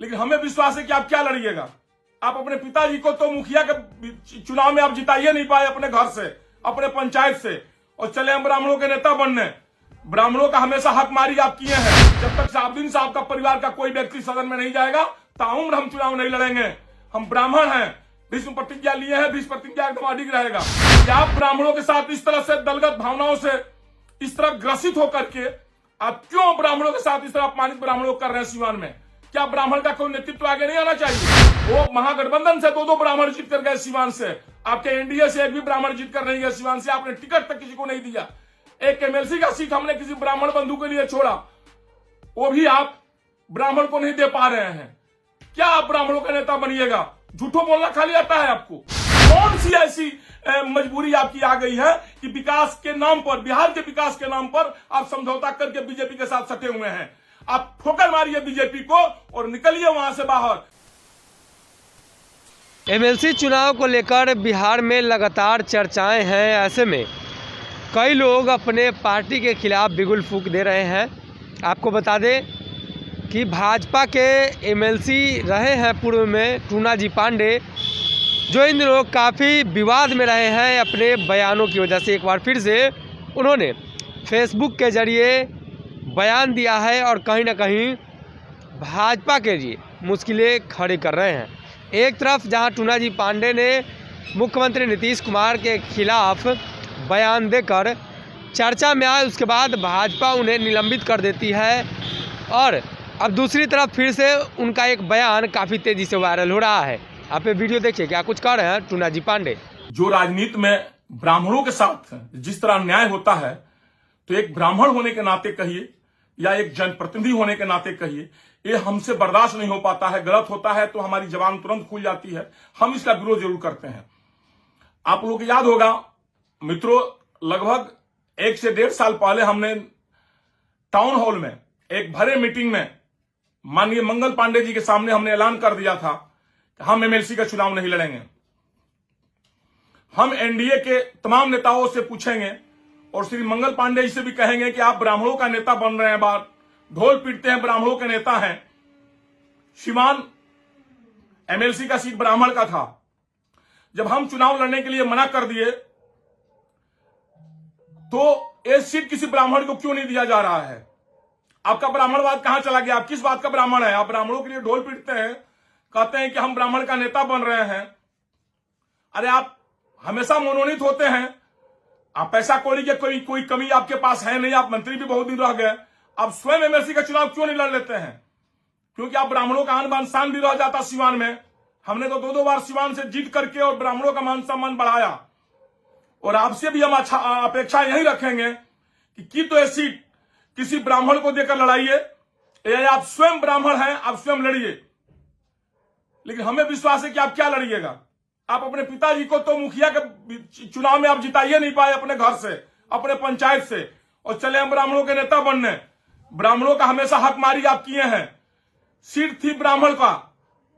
लेकिन हमें विश्वास है कि आप क्या लड़िएगा। आप अपने पिताजी को तो मुखिया के चुनाव में आप जिताइए नहीं पाए अपने घर से, अपने पंचायत से, और चले हम ब्राह्मणों के नेता बनने। ब्राह्मणों का हमेशा हक मारी आप किए हैं। जब तक साहबुद्दीन साहब का परिवार का कोई व्यक्ति सदन में नहीं जाएगा ताउम्र हम चुनाव नहीं लड़ेंगे। हम ब्राह्मण हैं, भीष्म प्रतिज्ञा लिए हैं, भीष्म प्रतिज्ञा एकदम अडिग रहेगा। क्या आप ब्राह्मणों के साथ इस तरह से दलगत भावनाओं से इस तरह ग्रसित होकर के आप क्यों ब्राह्मणों के साथ इस तरह अपमानित ब्राह्मणों कर रहे हैं सीवान में? क्या ब्राह्मण का कोई नेतृत्व आगे नहीं आना चाहिए? वो महागठबंधन से दो ब्राह्मण जीत कर गए सीवान से, आपके एनडीए से एक भी ब्राह्मण जीत कर नहीं गए सीवान से। आपने टिकट तक किसी को नहीं दिया। एक एमएलसी का सीट हमने किसी ब्राह्मण बंधु के लिए छोड़ा, वो भी आप ब्राह्मण को नहीं दे पा रहे हैं। क्या आप ब्राह्मणों का नेता बनिएगा? झूठो बोलना खाली आता है आपको। कौन सी ऐसी मजबूरी आपकी आ गई है कि विकास के नाम पर, बिहार के विकास के नाम पर आप समझौता करके बीजेपी के साथ सटे हुए हैं? आप ठोकर मारिए बीजेपी को और निकलिए वहां से बाहर। एमएलसी चुनाव को लेकर बिहार में लगातार चर्चाएं हैं। ऐसे में कई लोग अपने पार्टी के खिलाफ बिगुल फूंक दे रहे हैं। आपको बता दें कि भाजपा के एमएलसी रहे हैं पूर्व में टूना जी पांडे, जो इन दिनों काफ़ी विवाद में रहे हैं अपने बयानों की वजह से। एक बार फिर से उन्होंने फेसबुक के जरिए बयान दिया है और कहीं ना कहीं भाजपा के लिए मुश्किलें खड़ी कर रहे हैं। एक तरफ जहां टूना जी पांडे ने मुख्यमंत्री नीतीश कुमार के खिलाफ बयान देकर चर्चा में आए, उसके बाद भाजपा उन्हें निलंबित कर देती है, और अब दूसरी तरफ फिर से उनका एक बयान काफ़ी तेज़ी से वायरल हो रहा है। आप ये वीडियो देखिए, क्या कुछ कह रहे हैं टूना जी पांडे। जो राजनीति में ब्राह्मणों के साथ जिस तरह न्याय होता है, तो एक ब्राह्मण होने के नाते कहिए या एक जनप्रतिनिधि होने के नाते कहिए, ये हमसे बर्दाश्त नहीं हो पाता है। गलत होता है तो हमारी जबान तुरंत खुल जाती है, हम इसका विरोध जरूर करते हैं। आप लोगों को याद होगा मित्रों, लगभग 1 से 1.5 साल पहले हमने टाउन हॉल में एक भरे मीटिंग में माननीय मंगल पांडे जी के सामने हमने ऐलान कर दिया था कि हम एमएलसी का चुनाव नहीं लड़ेंगे। हम एनडीए के तमाम नेताओं से पूछेंगे और श्री मंगल पांडे जी से भी कहेंगे कि आप ब्राह्मणों का नेता बन रहे हैं, बार ढोल पीटते हैं, ब्राह्मणों के नेता हैं। शिवान एमएलसी का सीट ब्राह्मण का था। जब हम चुनाव लड़ने के लिए मना कर दिए तो ये सीट किसी ब्राह्मण को क्यों नहीं दिया जा रहा है? आपका ब्राह्मणवाद कहां चला गया? आप किस बात का ब्राह्मण है? आप ब्राह्मणों के लिए ढोल पीटते हैं, कहते हैं कि हम ब्राह्मण का नेता बन रहे हैं। अरे आप हमेशा मनोनीत होते हैं, आप पैसा कौड़ी की कोई कमी आपके पास है नहीं, आप मंत्री भी बहुत दिन रह गए। आप स्वयं एमएलसी का चुनाव क्यों नहीं लड़ लेते हैं? क्योंकि आप ब्राह्मणों का आन बान शान भी रह जाता सीवान में। हमने तो 2 बार सीवान से जीत करके और ब्राह्मणों का मान सम्मान बढ़ाया, और आपसे भी हम अपेक्षा यही रखेंगे कि तो ये सीट किसी ब्राह्मण को देकर लड़ाइए, या आप स्वयं ब्राह्मण हैं, आप स्वयं लड़िए। लेकिन हमें विश्वास है कि आप क्या लड़िएगा। आप अपने पिताजी को तो मुखिया के चुनाव में आप जिताइए नहीं पाए अपने घर से, अपने पंचायत से, और चले हम ब्राह्मणों के नेता बनने। ब्राह्मणों का हमेशा हक मारी आप किए हैं। सीट थी ब्राह्मण का,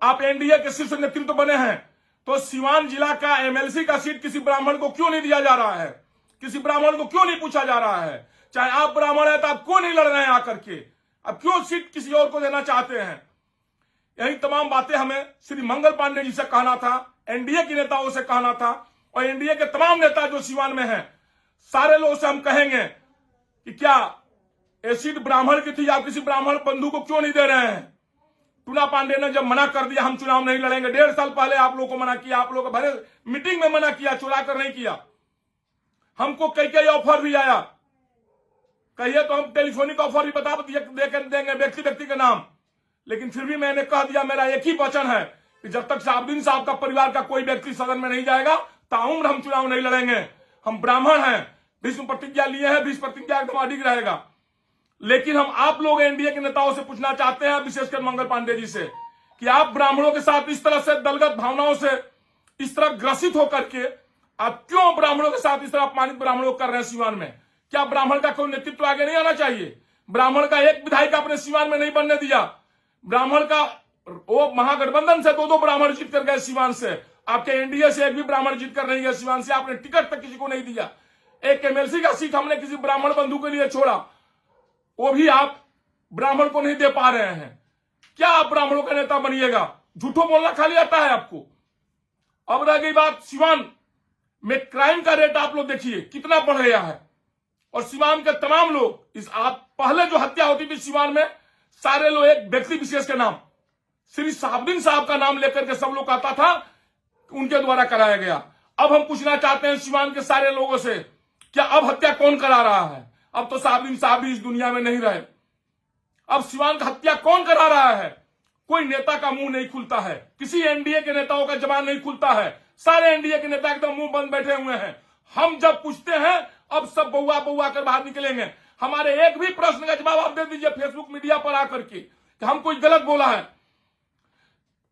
आप एनडीए के शीर्ष नेतृत्व बने हैं, तो सीवान जिला का एमएलसी का सीट किसी ब्राह्मण को क्यों नहीं दिया जा रहा है? किसी ब्राह्मण को क्यों नहीं पूछा जा रहा है? चाहे आप ब्राह्मण है तो आप क्यों नहीं लड़ रहे हैं आकर के? अब क्यों सीट किसी और को देना चाहते हैं? यही तमाम बातें हमें श्री मंगल पांडे जी से कहना था, एनडीए के नेताओं से कहना था, और एनडीए के तमाम नेता जो सीवान में हैं, सारे लोगों से हम कहेंगे कि क्या ये सीट ब्राह्मण की थी, आप किसी ब्राह्मण बंधु को क्यों नहीं दे रहे हैं? टूना पांडे ने जब मना कर दिया हम चुनाव नहीं लड़ेंगे, 1.5 साल पहले आप लोगों को मना किया, आप लोगों को भरे मीटिंग में मना किया, चुरा कर नहीं किया। हमको कई ऑफर भी आया, कहिए तो हम टेलीफोनिक ऑफर भी बता देंगे व्यक्ति के नाम, लेकिन फिर भी मैंने कह दिया, मेरा एक ही वचन है कि जब तक साहबुद्दीन साहब का परिवार का कोई व्यक्ति सदन में नहीं जाएगा ताउम्र हम चुनाव नहीं लड़ेंगे। हम ब्राह्मण हैं, भीष्म प्रतिज्ञा लिए हैं, भीष्म प्रतिज्ञा एकदम अडिग रहेगा। लेकिन हम आप लोग एनडीए के नेताओं से पूछना चाहते हैं, विशेषकर मंगल पांडे जी से, कि आप ब्राह्मणों के साथ इस तरह से दलगत भावनाओं से इस तरह ग्रसित होकर के आप क्यों ब्राह्मणों के साथ इस तरह अपमानित ब्राह्मणों कर रहे हैं सीवान में? क्या ब्राह्मण का कोई नेतृत्व आगे नहीं आना चाहिए? ब्राह्मण का एक विधायक अपने सीवान में नहीं बनने दिया। ब्राह्मण का वो महागठबंधन से 2 ब्राह्मण जीत कर गए सीवान से, आपके एनडीए से एक भी ब्राह्मण जीत कर नहीं गए सीवान से। आपने टिकट तक किसी को नहीं दिया। एक एमएलसी का सीट हमने किसी ब्राह्मण बंधु के लिए छोड़ा, वो भी आप ब्राह्मण को नहीं दे पा रहे हैं। क्या आप ब्राह्मणों का नेता बनिएगा? झूठो बोलना खाली आता है आपको। अब रह गई बात सिवान में क्राइम का रेट, आप लोग देखिए कितना बढ़ गया है। और सिवान के तमाम लोग इस आप पहले जो हत्या होती थी सिवान में, सारे लोग एक व्यक्ति विशेष के नाम, श्री साहबुद्दीन साहब का नाम लेकर के सब लोग आता था, उनके द्वारा कराया गया। अब हम पूछना चाहते हैं सिवान के सारे लोगों से, क्या अब हत्या कौन करा रहा है? अब तो साहबुद्दीन साहब भी इस दुनिया में नहीं रहे। अब सिवान का हत्या कौन करा रहा है? कोई नेता का मुंह नहीं खुलता है, किसी एनडीए के नेताओं का जबान नहीं खुलता है। सारे एनडीए के नेता एकदम मुंह बंद बैठे हुए हैं। हम जब पूछते हैं अब सब बउआ बउआ कर बाहर निकलेंगे। हमारे एक भी प्रश्न का जवाब आप दे दीजिए फेसबुक मीडिया पर आकर के कि हम कोई गलत बोला है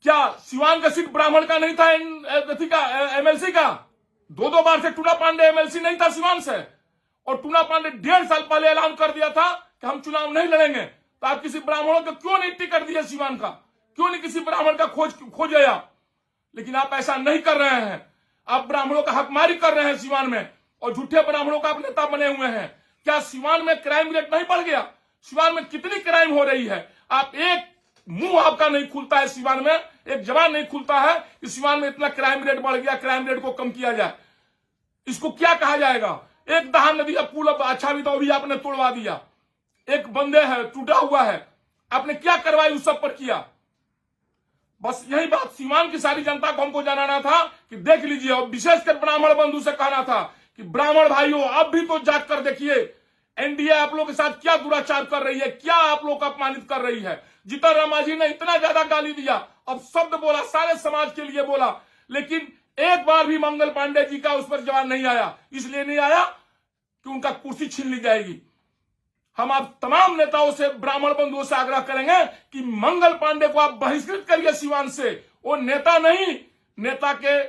क्या? सिवान का सीट ब्राह्मण का नहीं था, एमएलसी का? दो बार से टूना पांडे एमएलसी नहीं था सिवान से, और टूना पांडे 1.5 साल पहले ऐलान कर दिया था कि हम चुनाव नहीं लड़ेंगे। तो आप किसी ब्राह्मणों को क्यों नहीं टिकट दिया सिवान का? क्यों नहीं किसी ब्राह्मण का खोज आया? लेकिन आप ऐसा नहीं कर रहे हैं। आप ब्राह्मणों का हकमारी कर रहे हैं सिवान में, और झूठे ब्राह्मणों का आप नेता बने हुए हैं। क्या सिवान में क्राइम रेट नहीं बढ़ गया? सिवान में कितनी क्राइम हो रही है? आप एक मुंह आपका नहीं खुलता है सिवान में, एक जबान नहीं खुलता है कि सिवान में इतना क्राइम रेट बढ़ गया, क्राइम रेट को कम किया जाए। इसको क्या कहा जाएगा? एक दहाड़ नदी का पुल अच्छा भी तो भी आपने तोड़वा दिया। एक बंदे है टूटा हुआ है, आपने क्या कार्रवाई उस सब पर किया? बस यही बात सिवान की सारी जनता को हमको जनाना था कि देख लीजिए, और विशेषकर ब्राह्मण बंधु से कहना था कि ब्राह्मण भाइयों अब भी तो जाग कर देखिए, एनडीए आप लोग के साथ क्या दुराचार कर रही है, क्या आप लोग को अपमानित कर रही है। जीतन राम मांझी ने इतना ज्यादा गाली दिया, अब शब्द बोला, सारे समाज के लिए बोला, लेकिन एक बार भी मंगल पांडे जी का उस पर जवाब नहीं आया। इसलिए नहीं आया कि उनका कुर्सी छीन ली जाएगी। हम आप तमाम नेताओं से, ब्राह्मण बंधुओं से आग्रह करेंगे कि मंगल पांडे को आप बहिष्कृत करिए सिवान से। वो नेता नहीं, नेता के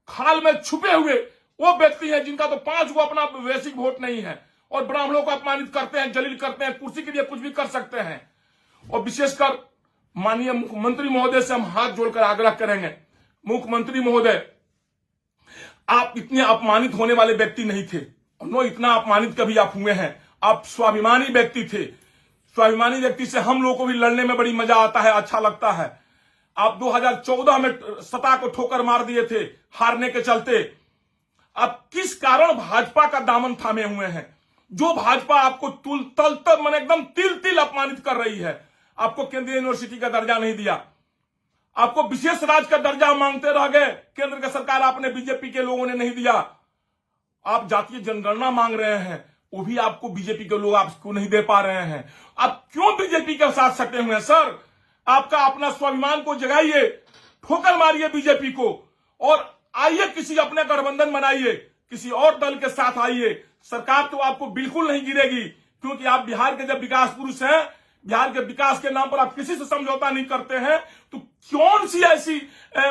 खाल में छुपे हुए वो व्यक्ति है जिनका तो 5 गो अपना वैश्विक वोट नहीं है, और ब्राह्मणों को अपमानित करते हैं, जलील करते हैं, कुर्सी के लिए कुछ भी कर सकते हैं। और विशेषकर माननीय मुख्यमंत्री महोदय से हम हाथ जोड़कर आग्रह करेंगे, मुख्यमंत्री महोदय, आप इतने अपमानित होने वाले व्यक्ति नहीं थे, नो इतना अपमानित कभी आप हुए हैं। आप स्वाभिमानी व्यक्ति थे। स्वाभिमानी व्यक्ति से हम लोगों को भी लड़ने में बड़ी मजा आता है, अच्छा लगता है। आप 2014 में सत्ता को ठोकर मार दिए थे हारने के चलते। आप किस कारण भाजपा का दामन थामे हुए हैं? जो भाजपा आपको एकदम तिल तिल अपमानित कर रही है। आपको केंद्रीय यूनिवर्सिटी का दर्जा नहीं दिया, आपको विशेष राज्य का दर्जा मांगते रह गए, केंद्र का सरकार आपने, बीजेपी के लोगों ने नहीं दिया। आप जातीय जनगणना मांग रहे हैं, वो भी आपको बीजेपी के लोग आपको नहीं दे पा रहे हैं। आप क्यों बीजेपी के साथ सटे हुए हैं सर? आपका अपना स्वाभिमान को जगाइए, ठोकर मारिए बीजेपी को, और आइए किसी अपने गठबंधन बनाइए, किसी और दल के साथ आइए। सरकार तो आपको बिल्कुल नहीं गिरेगी, क्योंकि आप बिहार के जब विकास पुरुष हैं, बिहार के विकास के नाम पर आप किसी से समझौता नहीं करते हैं। तो कौन सी ऐसी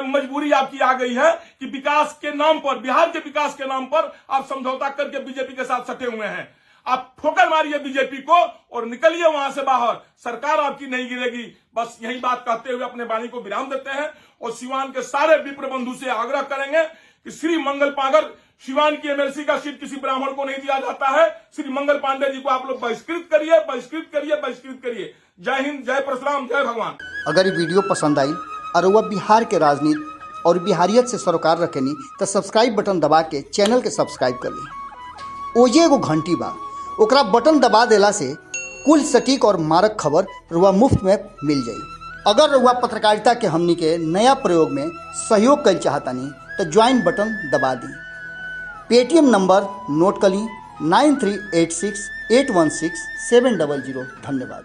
मजबूरी आपकी आ गई है कि विकास के नाम पर, बिहार के विकास के नाम पर आप समझौता करके बीजेपी के साथ सटे हुए हैं? आप ठोकर मारिए बीजेपी को और निकलिए वहां से बाहर, सरकार आपकी नहीं गिरेगी। बस यही बात कहते हुए अपने वाणी को विराम देते हैं, और सिवान के सारे विप्र बंधु से आग्रह करेंगे कि श्री मंगल पांगर, सिवान की एमएलसी का सीट किसी ब्राह्मण को नहीं दिया जाता है। श्री मंगल पांडे जी को आप लोग बहिष्कृत करिए, बहिष्कृत करिए, बहिष्कृत करिए। जय हिंद, जय परशुराम, जय भगवान। अगर ये वीडियो पसंद आई और वह बिहार के राजनीति और बिहारियत से सरोकार रखेनी तो सब्सक्राइब बटन दबा के चैनल के सब्सक्राइब कर ली। ओजे एगो घंटी बा, ओकरा बटन दबा देला से कुल सटीक और मारक खबर रुआ मुफ्त में मिल जाई। अगर रुआ पत्रकारिता के हमनी के नया प्रयोग में सहयोग कर चाहतानी तो ज्वाइन बटन दबा दी। पेटीएम नंबर नोट कर ली 9386816700। धन्यवाद।